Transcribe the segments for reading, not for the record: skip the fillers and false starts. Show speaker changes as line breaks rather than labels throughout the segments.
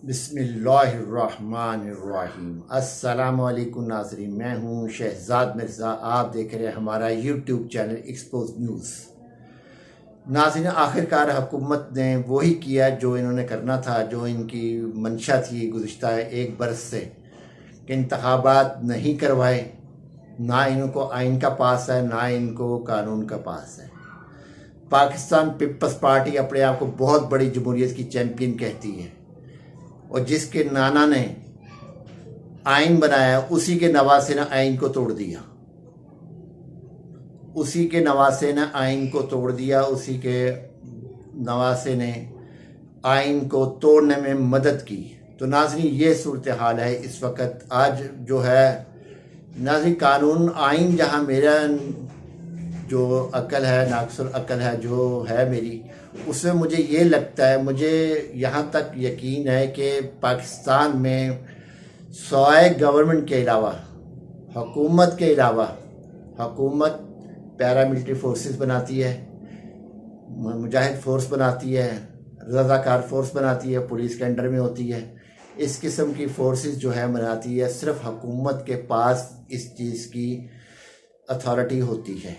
بسم اللہ الرحمن الرحیم۔ السلام علیکم ناظرین، میں ہوں شہزاد مرزا، آپ دیکھ رہے ہیں ہمارا یوٹیوب چینل ایکسپوز نیوز۔ ناظرین، آخرکار حکومت نے وہی کیا جو انہوں نے کرنا تھا، جو ان کی منشا تھی گزشتہ ایک برس سے، کہ انتخابات نہیں کروائے۔ نہ ان کو آئین کا پاس ہے، نہ ان کو قانون کا پاس ہے۔ پاکستان پیپلز پارٹی اپنے آپ کو بہت بڑی جمہوریت کی چیمپئن کہتی ہے، اور جس کے نانا نے آئین بنایا اسی کے نواسے نے آئین کو توڑ دیا، اسی کے نواسے نے آئین کو توڑ دیا، اسی کے نواسے نے آئین کو توڑنے میں مدد کی۔ تو ناظرین، یہ صورتحال ہے اس وقت۔ آج جو ہے ناظرین، قانون آئین جہاں میرا جو عقل ہے، ناقص العقل ہے جو ہے میری، اس میں مجھے یہ لگتا ہے، مجھے یہاں تک یقین ہے کہ پاکستان میں سوائے گورنمنٹ کے علاوہ، حکومت کے علاوہ، حکومت پیراملٹری فورسز بناتی ہے، مجاہد فورس بناتی ہے، رضاکار فورس بناتی ہے، پولیس کے انڈر میں ہوتی ہے، اس قسم کی فورسز جو ہے بناتی ہے۔ صرف حکومت کے پاس اس چیز کی اتھارٹی ہوتی ہے۔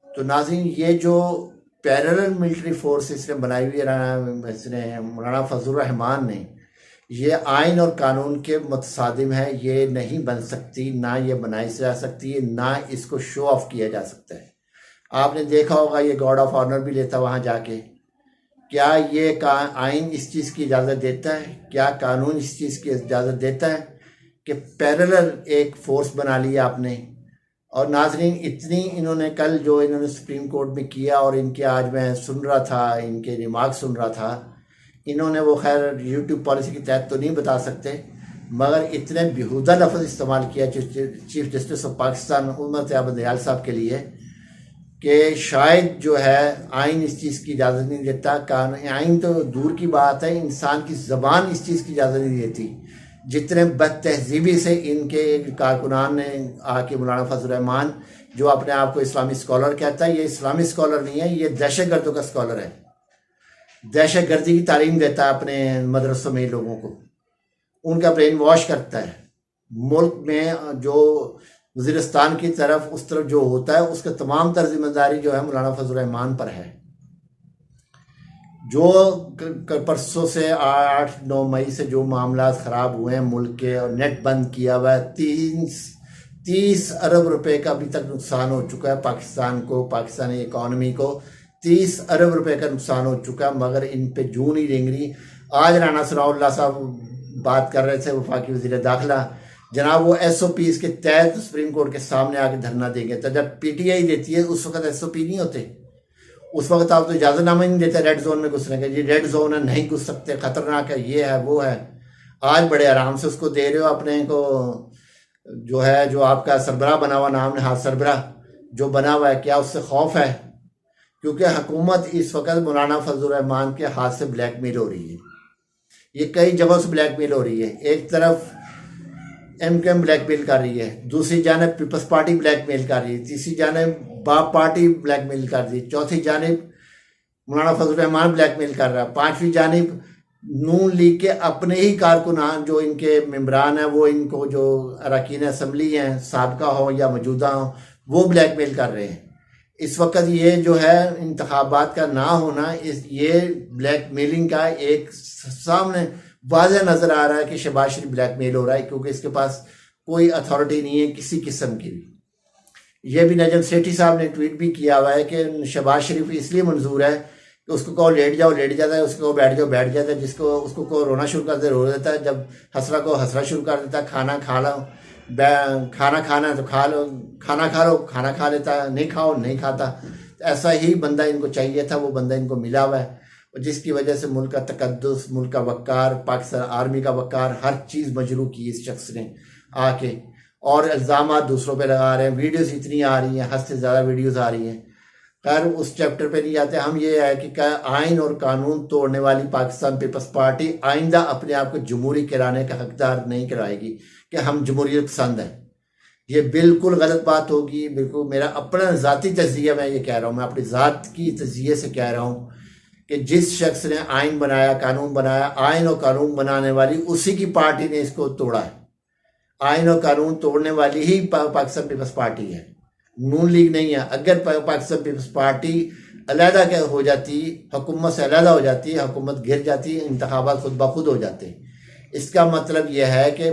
تو ناظرین، یہ جو پیرلل ملٹری فورس اس نے بنائی ہوئی ہے، اس نے مولانا فضل الرحمان نے، یہ آئین اور قانون کے متصادم ہے۔ یہ نہیں بن سکتی، نہ یہ بنائی جا سکتی ہے، نہ اس کو شو آف کیا جا سکتا ہے۔ آپ نے دیکھا ہوگا یہ گارڈ آف آنر بھی لیتا وہاں جا کے۔ کیا یہ آئین اس چیز کی اجازت دیتا ہے؟ کیا قانون اس چیز کی اجازت دیتا ہے کہ پیرلل ایک فورس بنا لیا آپ نے؟ اور ناظرین، اتنی انہوں نے کل جو انہوں نے سپریم کورٹ میں کیا، اور ان کے آج میں سن رہا تھا، ان کے ریمارک سن رہا تھا، انہوں نے وہ خیر یوٹیوب پالیسی کے تحت تو نہیں بتا سکتے، مگر اتنے بیہودہ لفظ استعمال کیا چیف جسٹس آف پاکستان عمر طیاب بندیال صاحب کے لیے، کہ شاید جو ہے آئین اس چیز کی اجازت نہیں دیتا۔ آئین تو دور کی بات ہے، انسان کی زبان اس چیز کی اجازت نہیں دیتی۔ جتنے بد تہذیبی سے ان کے کارکنان نے آ کے مولانا فضل الرحمان، جو اپنے آپ کو اسلامی اسکالر کہتا ہے، یہ اسلامی اسکالر نہیں ہے، یہ دہشت گردوں کا اسکالر ہے۔ دہشت گردی کی تعلیم دیتا ہے اپنے مدرسوں میں لوگوں کو، ان کا برین واش کرتا ہے۔ ملک میں جو وزیرستان کی طرف اس طرف جو ہوتا ہے، اس کا تمام تر ذمہ داری جو ہے مولانا فضل الرحمان پر ہے۔ جو پرسوں سے 8-9 مئی سے جو معاملات خراب ہوئے ہیں ملک کے، اور نیٹ بند کیا ہوا ہے، 30 ارب روپے کا ابھی تک نقصان ہو چکا ہے پاکستان کو، پاکستانی اکانومی کو 30 ارب روپے کا نقصان ہو چکا ہے، مگر ان پہ جون ہی رینگ رہی۔ آج رانا ثناء اللہ صاحب بات کر رہے تھے، وفاقی وزیر داخلہ جناب، وہ ایس او پیز کے تحت سپریم کورٹ کے سامنے آ کے دھرنا دیں گے۔ تو جب پی ٹی آئی دیتی ہے اس وقت ایس او پی نہیں ہوتے، اس وقت آپ تو اجازت نامہ نہیں دیتے ریڈ زون میں گھسنے کا، یہ ریڈ زون ہے، نہیں گھس سکتے، خطرناک ہے، یہ ہے وہ ہے۔ آج بڑے آرام سے اس کو دے رہے ہو اپنے کو، جو ہے جو آپ کا سربراہ بنا ہوا، نام نہاد سربراہ جو بنا ہوا ہے، کیا اس سے خوف ہے؟ کیونکہ حکومت اس وقت مولانا فضل الرحمان کے ہاتھ سے بلیک میل ہو رہی ہے۔ یہ کئی جگہوں سے بلیک میل ہو رہی ہے۔ ایک طرف ایم کیو ایم بلیک میل کر رہی ہے، دوسری جانب پیپلز پارٹی بلیک میل کر رہی ہے، تیسری جانب باپ پارٹی بلیک میل کر رہی ہے، چوتھی جانب مولانا فضل الرحمان بلیک میل کر رہا ہے، پانچویں جانب نون لیگ کے اپنے ہی کارکنان جو ان کے ممبران ہیں، وہ ان کو جو اراکین اسمبلی ہیں، سابقہ ہوں یا موجودہ ہوں، وہ بلیک میل کر رہے ہیں۔ اس وقت یہ جو ہے انتخابات کا نہ ہونا، یہ بلیک میلنگ کا ایک سامنے واضح نظر آ رہا ہے کہ شہباز شریف بلیک میل ہو رہا ہے، کیونکہ اس کے پاس کوئی اتھارٹی نہیں ہے کسی قسم کی بھی۔ یہ بھی نجم سیٹھی صاحب نے ٹویٹ بھی کیا ہوا ہے کہ شہباز شریف اس لیے منظور ہے کہ اس کو کہو لیٹ جاؤ لیٹ جاتا ہے، اس کو بیٹھ جاؤ بیٹھ جاتا ہے، اس کو کہو رونا شروع کر دے رو دیتا ہے، جب ہنسنا کو ہنسنا شروع کر دیتا ہے، کھانا کھا لو، کھانا کھانا ہے تو کھا لو، کھانا کھا لو کھانا کھا لیتا ہے، نہیں کھاؤ نہیں کھاتا۔ ایسا ہی بندہ ان کو چاہیے تھا، وہ بندہ ان کو ملا ہوا ہے، جس کی وجہ سے ملک کا تقدس، ملک کا وقار، پاکستان آرمی کا وقار، ہر چیز مجروح کی اس شخص نے آ کے، اور الزامات دوسروں پہ لگا رہے ہیں۔ ویڈیوز اتنی آ رہی ہیں، حد سے زیادہ ویڈیوز آ رہی ہیں۔ خیر اس چیپٹر پہ نہیں جاتے ہم۔ یہ ہے کہ آئین اور قانون توڑنے والی پاکستان پیپلز پارٹی آئندہ اپنے آپ کو جمہوری کرانے کا حقدار نہیں کرائے گی کہ ہم جمہوریت پسند ہیں۔ یہ بالکل غلط بات ہوگی۔ بالکل میرا اپنا ذاتی تجزیہ میں یہ کہہ رہا ہوں، میں اپنی ذات کی تجزیے سے کہہ رہا ہوں کہ جس شخص نے آئین بنایا، قانون بنایا، آئین اور قانون بنانے والی اسی کی پارٹی نے اس کو توڑا ہے۔ آئین اور قانون توڑنے والی ہی پاکستان پیپلز پارٹی ہے، نون لیگ نہیں ہے۔ اگر پاکستان پیپلز پارٹی علیحدہ ہو جاتی، حکومت سے علیحدہ ہو جاتی، حکومت گر جاتی، انتخابات خود بخود ہو جاتے۔ اس کا مطلب یہ ہے کہ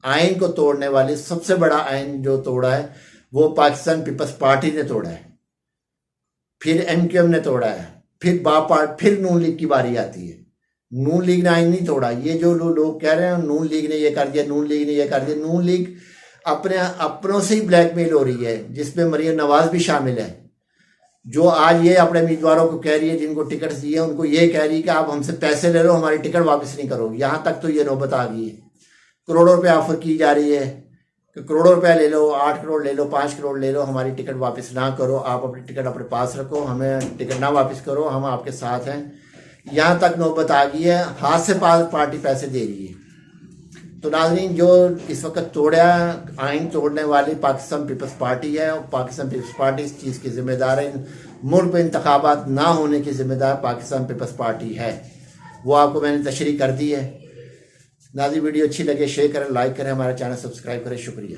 آئین کو توڑنے والی سب سے بڑا آئین جو توڑا ہے وہ پاکستان پیپلز پارٹی نے توڑا ہے، پھر ایم کیو ایم نے توڑا ہے، پھر نون لیگ کی باری آتی ہے۔ نون لیگ نے آئین نہیں توڑا۔ یہ جو لوگ کہہ رہے ہیں نون لیگ نے یہ کر دیا، نون لیگ نے یہ کر دیا، نون لیگ اپنوں سے ہی بلیک میل ہو رہی ہے، جس میں مریم نواز بھی شامل ہے، جو آج یہ اپنے امیدواروں کو کہہ رہی ہے، جن کو ٹکٹ دیے ان کو یہ کہہ رہی ہے کہ آپ ہم سے پیسے لے لو، ہماری ٹکٹ واپس نہیں کرو۔ یہاں تک تو یہ نوبت آ گئی ہے، کروڑوں روپے آفر کی جا رہی ہے کہ کروڑوں روپے لے لو، 8 کروڑ لے لو، 5 کروڑ لے لو، ہماری ٹکٹ واپس نہ کرو، آپ اپنی ٹکٹ اپنے پاس رکھو، ہمیں ٹکٹ نہ واپس کرو، ہم آپ کے ساتھ ہیں۔ یہاں تک نوبت آ گئی ہے، ہاتھ سے پارٹی پیسے دے رہی ہے۔ تو ناظرین، جو اس وقت توڑا آئین توڑنے والی پاکستان پیپلز پارٹی ہے، اور پاکستان پیپلز پارٹی اس چیز کی ذمہ دار ہے، ملک میں انتخابات نہ ہونے کی ذمہ دار پاکستان پیپلز پارٹی ہے۔ وہ آپ کو میں نے تشریح کر دی ہے۔ ناظرین، ویڈیو اچھی لگے شیئر کریں، لائک کریں، ہمارا چینل سبسکرائب کریں۔ شکریہ۔